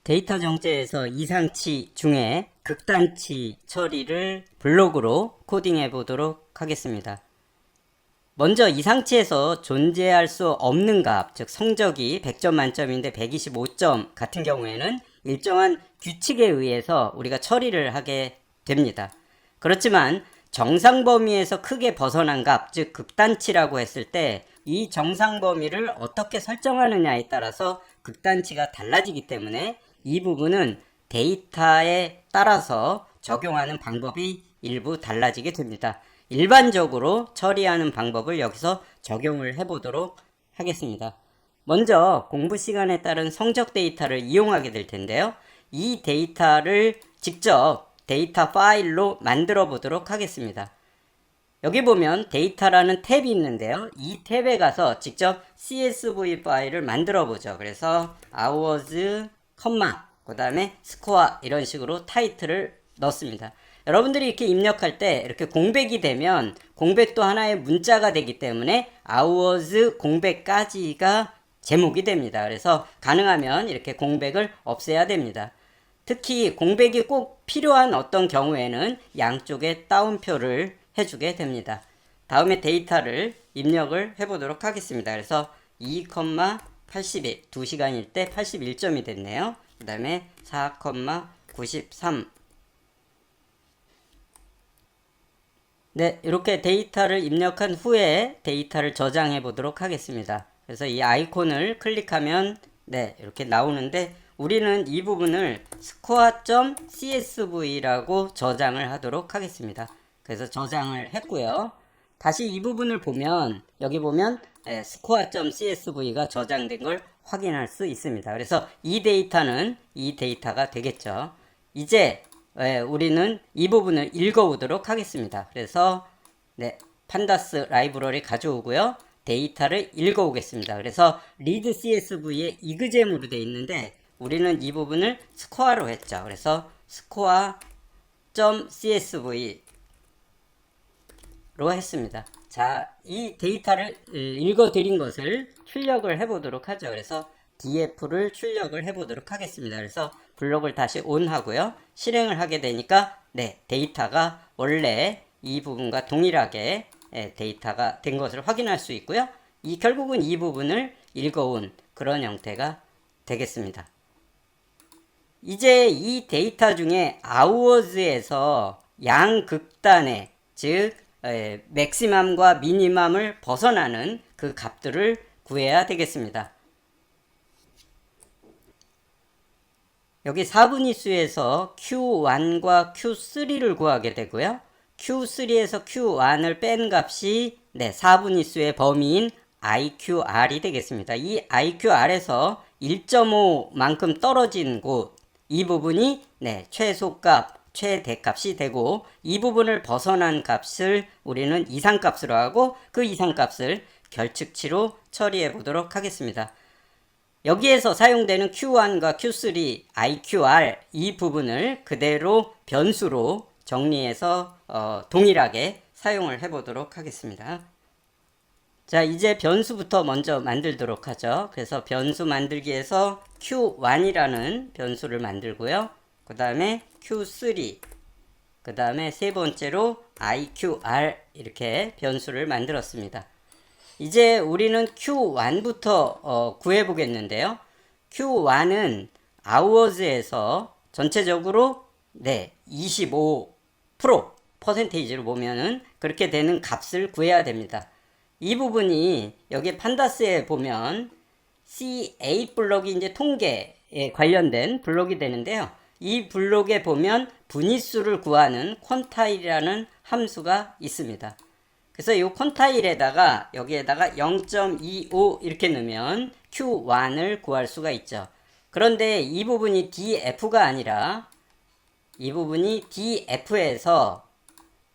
데이터 정제에서 이상치 중에 극단치 처리를 블록으로 코딩해 보도록 하겠습니다. 먼저 이상치에서 존재할 수 없는 값, 즉 성적이 100점 만점인데 125점 같은 경우에는 일정한 규칙에 의해서 우리가 처리를 하게 됩니다. 그렇지만 정상 범위에서 크게 벗어난 값, 즉 극단치라고 했을 때 이 정상 범위를 어떻게 설정하느냐에 따라서 극단치가 달라지기 때문에 이 부분은 데이터에 따라서 적용하는 방법이 일부 달라지게 됩니다. 일반적으로 처리하는 방법을 여기서 적용을 해보도록 하겠습니다. 먼저 공부 시간에 따른 성적 데이터를 이용하게 될 텐데요. 이 데이터를 직접 데이터 파일로 만들어 보도록 하겠습니다. 여기 보면 데이터라는 탭이 있는데요. 이 탭에 가서 직접 CSV 파일을 만들어 보죠. 그래서 hours, 그 다음에 score 이런 식으로 타이틀을 넣습니다. 여러분들이 이렇게 입력할 때 이렇게 공백이 되면 공백도 하나의 문자가 되기 때문에 hours 공백까지가 제목이 됩니다. 그래서 가능하면 이렇게 공백을 없애야 됩니다. 특히 공백이 꼭 필요한 어떤 경우에는 양쪽에 따옴표를 해주게 됩니다. 다음에 데이터를 입력을 해보도록 하겠습니다. 그래서 2,81 2시간일 때 81점이 됐네요. 그 다음에 4,93 네, 이렇게 데이터를 입력한 후에 데이터를 저장해 보도록 하겠습니다. 그래서 이 아이콘을 클릭하면 네, 이렇게 나오는데 우리는 이 부분을 score.csv라고 저장을 하도록 하겠습니다. 그래서 저장을 했고요. 다시 이 부분을 보면 여기 보면 score.csv가 저장된 걸 확인할 수 있습니다. 그래서 이 데이터는 이 데이터가 되겠죠. 이제 우리는 이 부분을 읽어보도록 하겠습니다. 그래서 네, 판다스 라이브러리 가져오고요. 데이터를 읽어오겠습니다. 그래서 read CSV에 이그잼으로 되어 있는데 우리는 이 부분을 스코어로 했죠. 그래서 score.csv로 했습니다. 자, 이 데이터를 읽어드린 것을 출력을 해보도록 하죠. 그래서 df를 출력을 해보도록 하겠습니다. 그래서 블록을 다시 ON 하고요. 실행을 하게 되니까 네, 데이터가 원래 이 부분과 동일하게 데이터가 된 것을 확인할 수 있고요. 결국은 이 부분을 읽어온 그런 형태가 되겠습니다. 이제 이 데이터 중에 hours에서 양극단의 즉 맥시멈과 미니멈을 벗어나는 그 값들을 구해야 되겠습니다. 여기 4분위수에서 Q1과 Q3를 구하게 되고요. Q3에서 Q1을 뺀 값이 4분위수의 범위인 IQR이 되겠습니다. 이 IQR에서 1.5만큼 떨어진 곳, 이 부분이 최소값, 최대값이 되고 이 부분을 벗어난 값을 우리는 이상값으로 하고 그 이상값을 결측치로 처리해 보도록 하겠습니다. 여기에서 사용되는 Q1과 Q3, IQR 이 부분을 그대로 변수로 정리해서 동일하게 사용을 해보도록 하겠습니다. 자, 이제 변수부터 먼저 만들도록 하죠. 그래서 변수 만들기에서 Q1이라는 변수를 만들고요. 그 다음에 Q3, 그 다음에 세 번째로 IQR 이렇게 변수를 만들었습니다. 이제 우리는 Q1부터 구해 보겠는데요. Q1은 hours에서 전체적으로 25% 퍼센테이지로 보면은 그렇게 되는 값을 구해야 됩니다. 이 부분이 여기 판다스에 보면 CA 블록이 이제 통계에 관련된 블록이 되는데요. 이 블록에 보면 분위수를 구하는 퀀타일이라는 함수가 있습니다. 그래서 이 퀀타일에다가 여기에다가 0.25 이렇게 넣으면 Q1을 구할 수가 있죠. 그런데 이 부분이 DF가 아니라 이 부분이 DF에서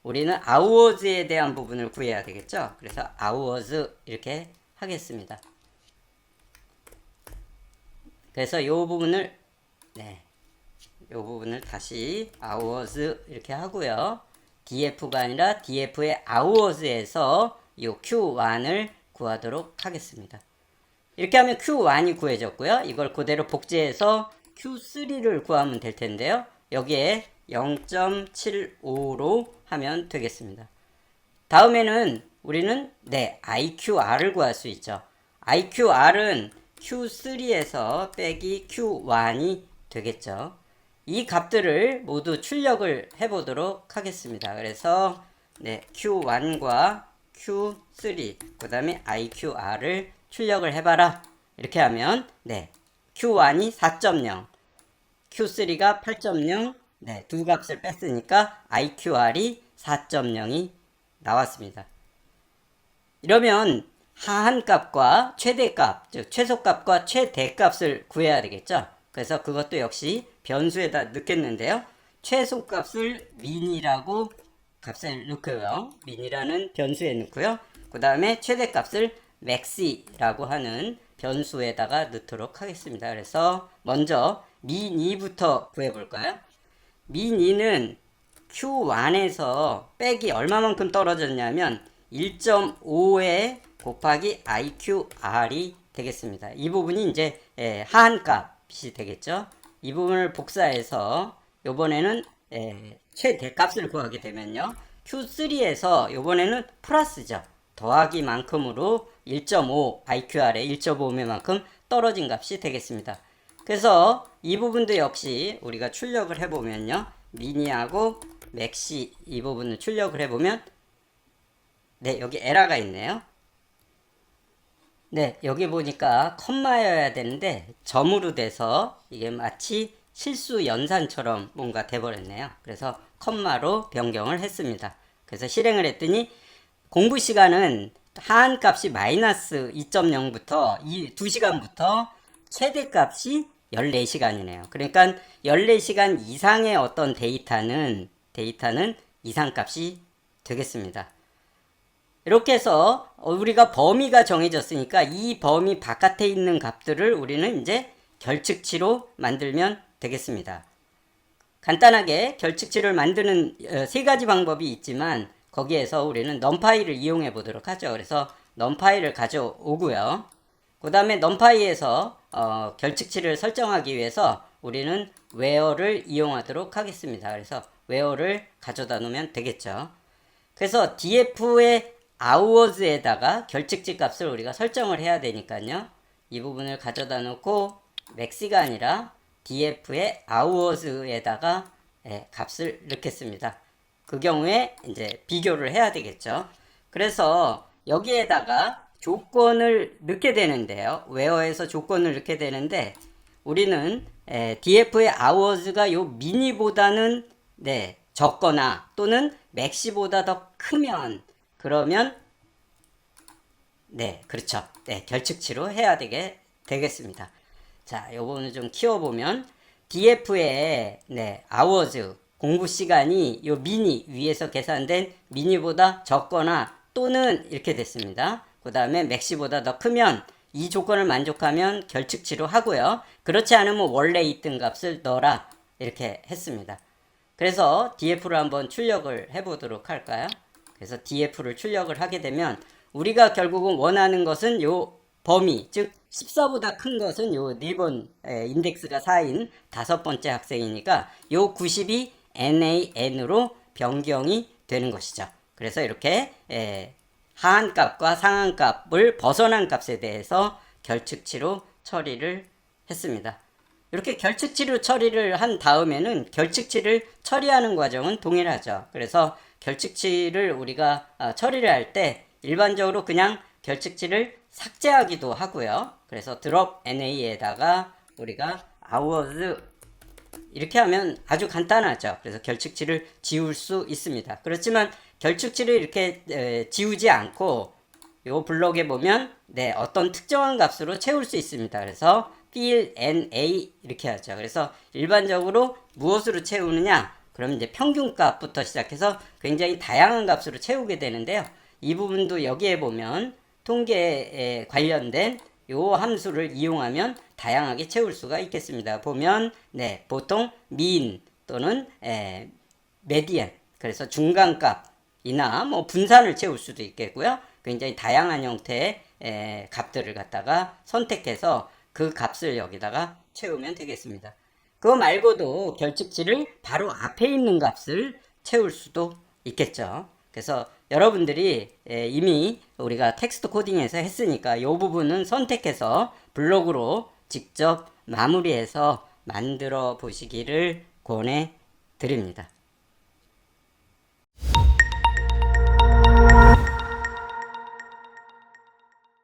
우리는 hours에 대한 부분을 구해야 되겠죠. 그래서 hours 이렇게 하겠습니다. 그래서 이 부분을 이 부분을 다시 hours 이렇게 하고요. df가 아니라 df의 hours에서 이 q1을 구하도록 하겠습니다. 이렇게 하면 q1이 구해졌고요. 이걸 그대로 복제해서 q3를 구하면 될 텐데요. 여기에 0.75로 하면 되겠습니다. 다음에는 우리는 IQR을 구할 수 있죠. IQR은 Q3에서 빼기 Q1이 되겠죠. 이 값들을 모두 출력을 해보도록 하겠습니다. 그래서 Q1과 Q3 그 다음에 IQR을 출력을 해봐라. 이렇게 하면 Q1이 4.0 Q3가 8.0 두 값을 뺐으니까 IQR이 4.0이 나왔습니다. 이러면 하한값과 최대값, 즉 최소값과 최대값을 구해야 되겠죠. 그래서 그것도 역시 변수에다 넣겠는데요. 최소값을 민이라고 값을 넣고요. 민이라는 변수에 넣고요. 그 다음에 최대값을 max이라고 하는 변수에다가 넣도록 하겠습니다. 그래서 먼저 min2부터 구해볼까요? min2는 Q1에서 빼기 얼마만큼 떨어졌냐면 1.5에 곱하기 IQR이 되겠습니다. 이 부분이 이제 하한값이 되겠죠. 이 부분을 복사해서 요번에는 최대값을 구하게 되면요. Q3에서 요번에는 플러스죠. 더하기 만큼으로 1.5 IQR에 1.5만큼 떨어진 값이 되겠습니다. 그래서 이 부분도 역시 우리가 출력을 해보면요. 미니하고 맥시 이 부분을 출력을 해보면 여기 에러가 있네요. 여기 보니까 컴마여야 되는데 점으로 돼서 이게 마치 실수 연산처럼 뭔가 돼버렸네요. 그래서 컴마로 변경을 했습니다. 그래서 실행을 했더니 공부 시간은 하한값이 마이너스 2.0부터 2시간부터 최대값이 14시간이네요. 그러니까 14시간 이상의 어떤 데이터는 이상값이 되겠습니다. 이렇게 해서 우리가 범위가 정해졌으니까 이 범위 바깥에 있는 값들을 우리는 이제 결측치로 만들면 되겠습니다. 간단하게 결측치를 만드는 세 가지 방법이 있지만 거기에서 우리는 numPy를 이용해 보도록 하죠. 그래서 numPy를 가져오고요. 그 다음에 numPy에서 결측치를 설정하기 위해서 우리는 where를 이용하도록 하겠습니다. 그래서 where를 가져다 놓으면 되겠죠. 그래서 df의 hours에다가 결측치 값을 우리가 설정을 해야 되니까요. 이 부분을 가져다 놓고 max가 아니라 df의 hours에다가 값을 넣겠습니다. 그 경우에 이제 비교를 해야 되겠죠. 그래서 여기에다가 조건을 넣게 되는데요. where에서 조건을 넣게 되는데 우리는 df의 hours가 요 미니보다는 적거나 또는 max보다 더 크면 그러면 그렇죠. 결측치로 해야 되겠습니다. 자, 요거는 좀 키워보면 df의 hours 공부 시간이 요 미니 위에서 계산된 미니보다 적거나 또는 이렇게 됐습니다. 그 다음에 맥시보다 더 크면 이 조건을 만족하면 결측치로 하고요. 그렇지 않으면 원래 있던 값을 넣어라 이렇게 했습니다. 그래서 df를 한번 출력을 해보도록 할까요? 그래서 df를 출력을 하게 되면 우리가 결국은 원하는 것은 요 범위, 즉 14보다 큰 것은 요 4번 인덱스가 4인 5번째 학생이니까 요 90이 nan으로 변경이 되는 것이죠. 그래서 이렇게 하한값과 상한값을 벗어난 값에 대해서 결측치로 처리를 했습니다. 이렇게 결측치로 처리를 한 다음에는 결측치를 처리하는 과정은 동일하죠. 그래서 결측치를 우리가 처리를 할 때 일반적으로 그냥 결측치를 삭제하기도 하고요. 그래서 drop na에다가 우리가 hours 이렇게 하면 아주 간단하죠. 그래서 결측치를 지울 수 있습니다. 그렇지만 결측치를 이렇게 지우지 않고 요 블록에 보면 어떤 특정한 값으로 채울 수 있습니다. 그래서 fill na 이렇게 하죠. 그래서 일반적으로 무엇으로 채우느냐? 그럼 이제 평균값부터 시작해서 굉장히 다양한 값으로 채우게 되는데요. 이 부분도 여기에 보면 통계에 관련된 요 함수를 이용하면 다양하게 채울 수가 있겠습니다. 보면 보통 mean 또는 median 그래서 중간값이나 뭐 분산을 채울 수도 있겠고요. 굉장히 다양한 형태의 값들을 갖다가 선택해서 그 값을 여기다가 채우면 되겠습니다. 그거 말고도 결집치를 바로 앞에 있는 값을 채울 수도 있겠죠. 그래서 여러분들이 이미 우리가 텍스트 코딩에서 했으니까 이 부분은 선택해서 블록으로 직접 마무리해서 만들어 보시기를 권해 드립니다.